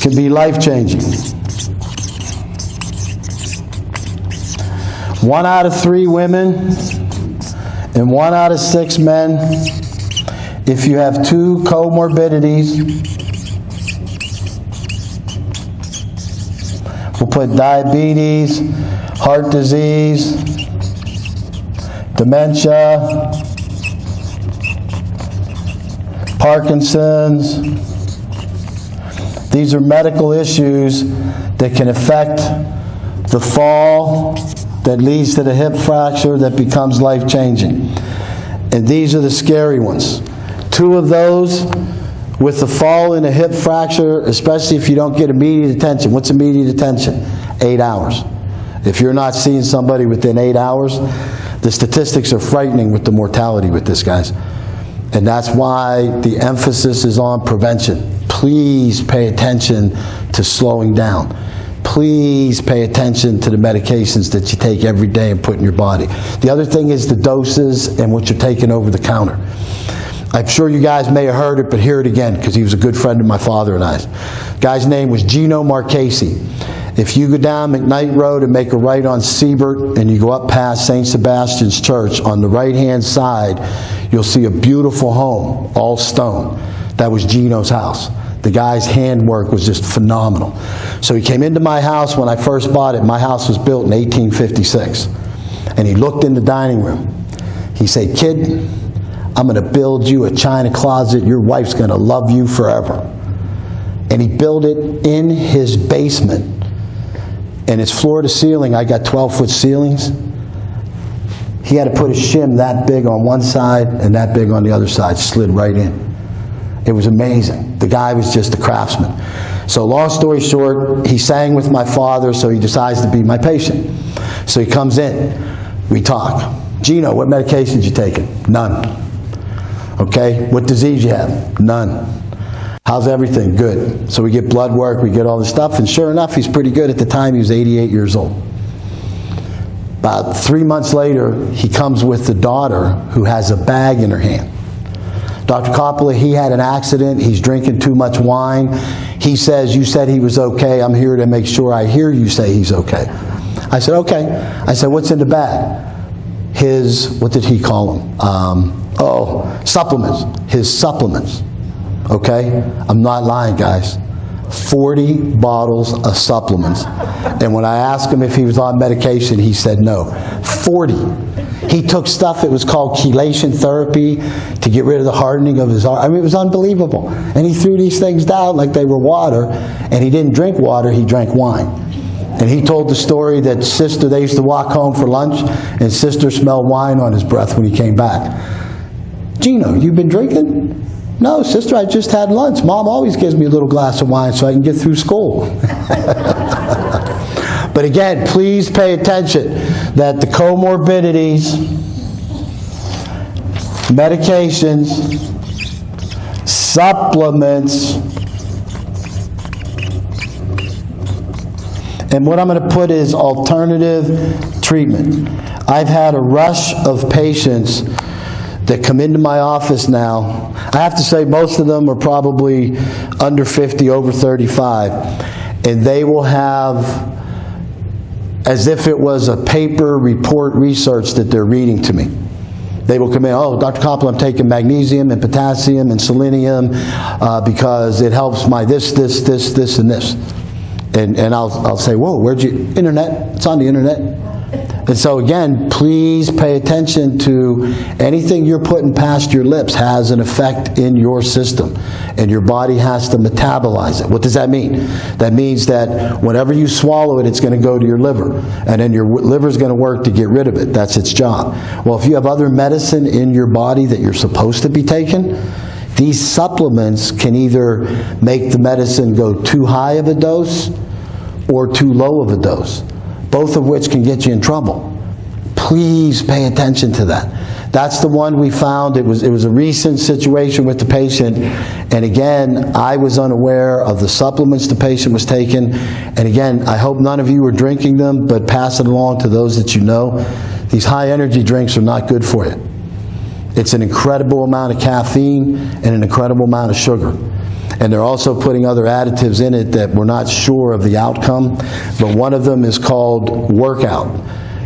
Can be life-changing. 1 out of 3 women and 1 out of 6 men, if you have 2 comorbidities, we'll put diabetes, heart disease, dementia, Parkinson's. These are medical issues that can affect the fall that leads to the hip fracture that becomes life-changing. And these are the scary ones. 2 of those with the fall and a hip fracture, especially if you don't get immediate attention. What's immediate attention? 8 hours. If you're not seeing somebody within 8 hours, the statistics are frightening with the mortality with this, guys. And that's why the emphasis is on prevention. Please pay attention to slowing down. Please pay attention to the medications that you take every day and put in your body. The other thing is the doses and what you're taking over the counter. I'm sure you guys may have heard it, but hear it again, because he was a good friend of my father and I's. The guy's name was Gino Marchesi. If you go down McKnight Road and make a right on Siebert and you go up past St. Sebastian's Church, on the right-hand side, you'll see a beautiful home, all stone. That was Gino's house. The guy's handwork was just phenomenal. So he came into my house when I first bought it. My house was built in 1856. And he looked in the dining room. He said, "Kid, I'm going to build you a china closet. Your wife's going to love you forever." And he built it in his basement. And it's floor to ceiling. I got 12-foot ceilings. He had to put a shim that big on one side and that big on the other side. Slid right in. It was amazing. The guy was just a craftsman. So long story short, he sang with my father, so he decides to be my patient. So he comes in. We talk. "Gino, what medications you taking?" "None." "Okay, what disease you have?" "None." "How's everything?" "Good." So we get blood work, we get all this stuff, and sure enough, he's pretty good. At the time, he was 88 years old. About 3 months later, he comes with the daughter who has a bag in her hand. "Dr. Coppola, he had an accident. He's drinking too much wine. He says, you said he was okay. I'm here to make sure I hear you say he's okay." I said, "Okay." I said, "What's in the bag?" His, what did he call them? Oh, supplements. His supplements. Okay? I'm not lying, guys. 40 bottles of supplements. And when I asked him if he was on medication, he said no. 40. He took stuff that was called chelation therapy to get rid of the hardening of his heart. I mean, it was unbelievable. And he threw these things down like they were water. And he didn't drink water, he drank wine. And he told the story that sister, they used to walk home for lunch, and sister smelled wine on his breath when he came back. Gino, you been drinking? No, sister, I just had lunch. Mom always gives me a little glass of wine so I can get through school. But again, please pay attention that the comorbidities, medications, supplements, and what I'm going to put is alternative treatment. I've had a rush of patients that come into my office now. I have to say most of them are probably under 50, over 35, and they will have, as if it was a paper report research that they're reading to me. They will come in, oh, Dr. Coppola, I'm taking magnesium and potassium and selenium because it helps my this, and this. And I'll say, whoa, where'd you, internet, it's on the internet. And so again, please pay attention to anything you're putting past your lips has an effect in your system, and your body has to metabolize it. What does that mean? That means that whenever you swallow it, it's going to go to your liver, and then your liver is going to work to get rid of it. That's its job. Well, if you have other medicine in your body that you're supposed to be taking, these supplements can either make the medicine go too high of a dose or too low of a dose, both of which can get you in trouble. Please pay attention to that. That's the one we found. It was a recent situation with the patient, and again, I was unaware of the supplements the patient was taking. And again, I hope none of you are drinking them, but pass it along to those that you know. These high energy drinks are not good for you. It's an incredible amount of caffeine and an incredible amount of sugar. And they're also putting other additives in it that we're not sure of the outcome. But one of them is called workout.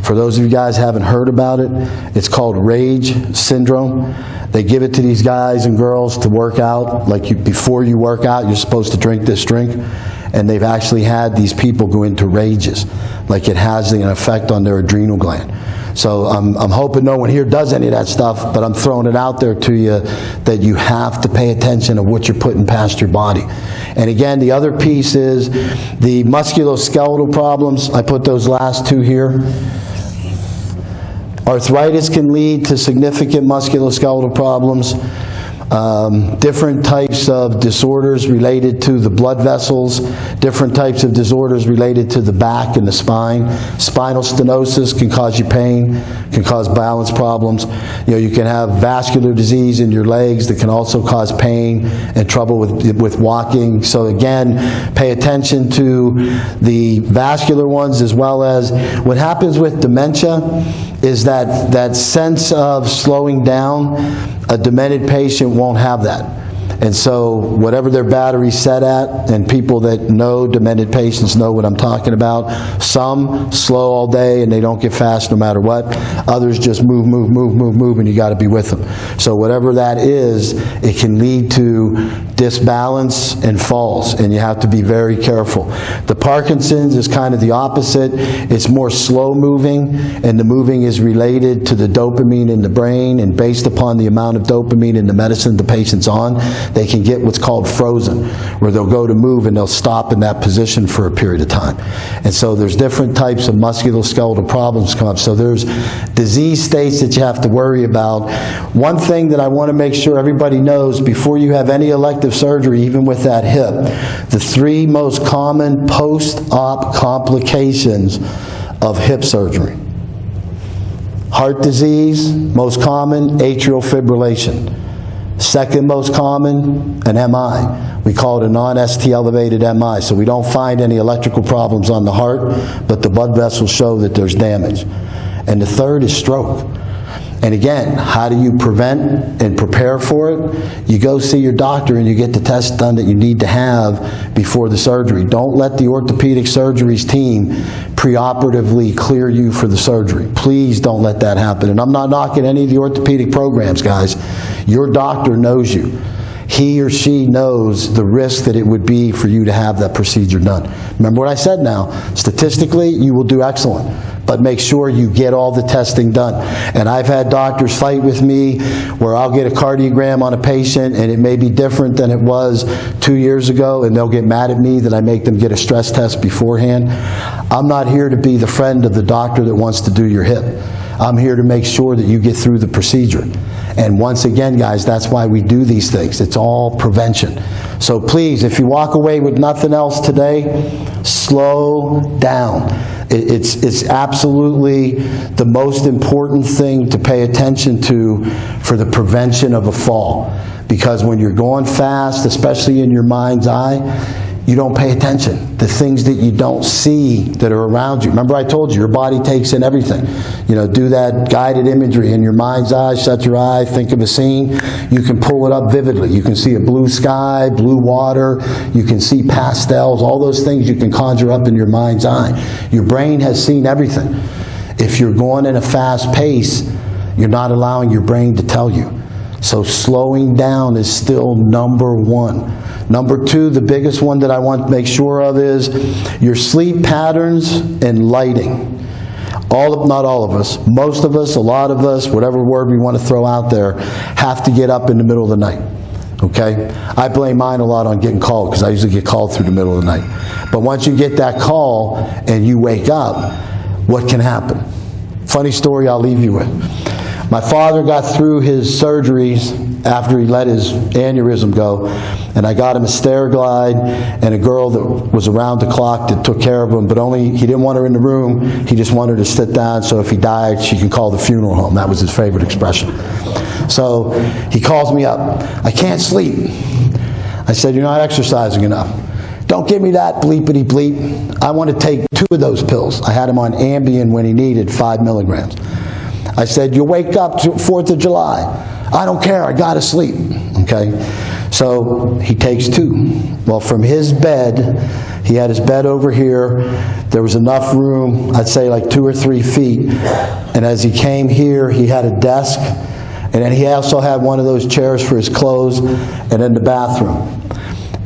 For those of you guys who haven't heard about it, it's called rage syndrome. They give it to these guys and girls to work out. Like before you work out, you're supposed to drink this drink. And they've actually had these people go into rages. Like it has an effect on their adrenal gland. So I'm hoping no one here does any of that stuff, but I'm throwing it out there to you that you have to pay attention to what you're putting past your body. And again, the other piece is the musculoskeletal problems. I put those last two here. Arthritis can lead to significant musculoskeletal problems. Different types of disorders related to the blood vessels, different types of disorders related to the back and the spine. Spinal stenosis can cause you pain, can cause balance problems. You can have vascular disease in your legs that can also cause pain and trouble with walking. So again, pay attention to the vascular ones, as well as what happens with dementia is that sense of slowing down. A demented patient won't have that. And so whatever their battery's set at, and people that know demented patients know what I'm talking about, some slow all day and they don't get fast no matter what. Others just move, and you got to be with them. So whatever that is, it can lead to disbalance and falls, and you have to be very careful. The Parkinson's is kind of the opposite. It's more slow moving, and the moving is related to the dopamine in the brain, and based upon the amount of dopamine in the medicine the patient's on, they can get what's called frozen, where they'll go to move and they'll stop in that position for a period of time. And so there's different types of musculoskeletal problems come up. So there's disease states that you have to worry about. One thing that I want to make sure everybody knows before you have any elective surgery, even with that hip, the three most common post-op complications of hip surgery. Heart disease, most common, atrial fibrillation. Second most common, an MI. We call it a non-ST elevated MI. So we don't find any electrical problems on the heart, but the blood vessels show that there's damage. And the third is stroke. And again, how do you prevent and prepare for it? You go see your doctor and you get the test done that you need to have before the surgery. Don't let the orthopedic surgeries team preoperatively clear you for the surgery. Please don't let that happen. And I'm not knocking any of the orthopedic programs, guys. Your doctor knows you. He or she knows the risk that it would be for you to have that procedure done. Remember what I said now. Statistically, you will do excellent. But make sure you get all the testing done. And I've had doctors fight with me where I'll get a cardiogram on a patient and it may be different than it was 2 years ago, and they'll get mad at me that I make them get a stress test beforehand. I'm not here to be the friend of the doctor that wants to do your hip. I'm here to make sure that you get through the procedure. And once again, guys, that's why we do these things. It's all prevention. So please, if you walk away with nothing else today, slow down. It's absolutely the most important thing to pay attention to for the prevention of a fall. Because when you're going fast, especially in your mind's eye, you don't pay attention. The things that you don't see that are around you. Remember I told you, your body takes in everything. You know, do that guided imagery in your mind's eye, shut your eye, think of a scene. You can pull it up vividly. You can see a blue sky, blue water. You can see pastels. All those things you can conjure up in your mind's eye. Your brain has seen everything. If you're going in a fast pace, you're not allowing your brain to tell you. So slowing down is still number one. Number two, the biggest one that I want to make sure of is your sleep patterns and lighting. Not all of us, most of us, a lot of us, whatever word we want to throw out there, have to get up in the middle of the night. Okay? I blame mine a lot on getting called because I usually get called through the middle of the night. But once you get that call and you wake up, what can happen? Funny story I'll leave you with. My father got through his surgeries after he let his aneurysm go, and I got him a Steriglide and a girl that was around the clock that took care of him, but only he didn't want her in the room. He just wanted her to sit down so if he died, she can call the funeral home. That was his favorite expression. So he calls me up. I can't sleep. I said, you're not exercising enough. Don't give me that bleepity bleep. I want to take 2 of those pills. I had him on Ambien when he needed 5 milligrams. I said, you wake up to 4th of July. I don't care, I gotta sleep. Okay? So he takes 2. Well, from his bed, he had his bed over here. There was enough room, I'd say like 2 or 3 feet. And as he came here, he had a desk. And then he also had one of those chairs for his clothes, and then the bathroom.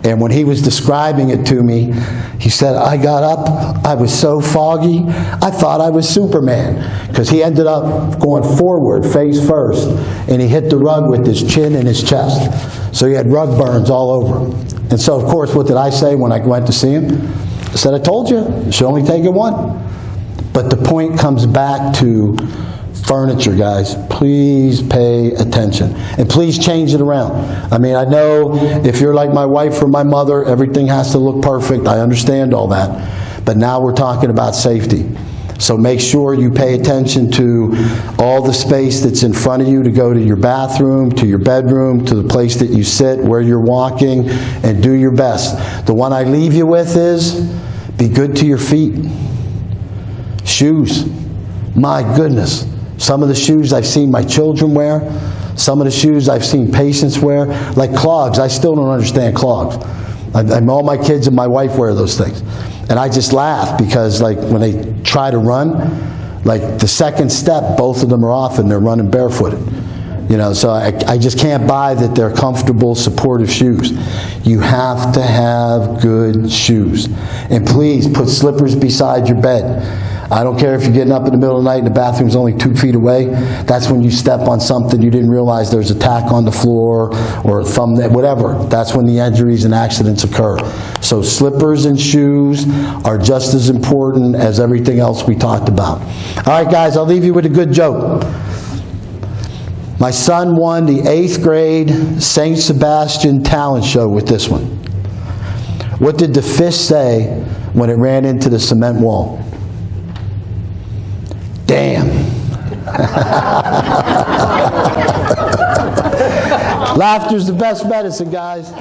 And when he was describing it to me, he said, I got up, I was so foggy, I thought I was Superman. Because he ended up going forward, face first, and he hit the rug with his chin and his chest. So he had rug burns all over him. And so, of course, what did I say when I went to see him? I said, I told you, you should only take it 1. But the point comes back to furniture, guys. Please pay attention. And please change it around. I mean, I know if you're like my wife or my mother, everything has to look perfect. I understand all that. But now we're talking about safety. So make sure you pay attention to all the space that's in front of you to go to your bathroom, to your bedroom, to the place that you sit, where you're walking, and do your best. The one I leave you with is, be good to your feet. Shoes. My goodness. Some of the shoes I've seen my children wear, some of the shoes I've seen patients wear, like clogs. I still don't understand clogs. All my kids and my wife wear those things. And I just laugh because like when they try to run, like the second step, both of them are off and they're running barefooted. You know, so I just can't buy that they're comfortable, supportive shoes. You have to have good shoes. And please put slippers beside your bed. I don't care if you're getting up in the middle of the night and the bathroom's only 2 feet away. That's when you step on something you didn't realize there's a tack on the floor or a thumb, whatever. That's when the injuries and accidents occur. So slippers and shoes are just as important as everything else we talked about. All right, guys, I'll leave you with a good joke. My son won the 8th grade St. Sebastian talent show with this one. What did the fish say when it ran into the cement wall? Damn. Laughter's the best medicine, guys.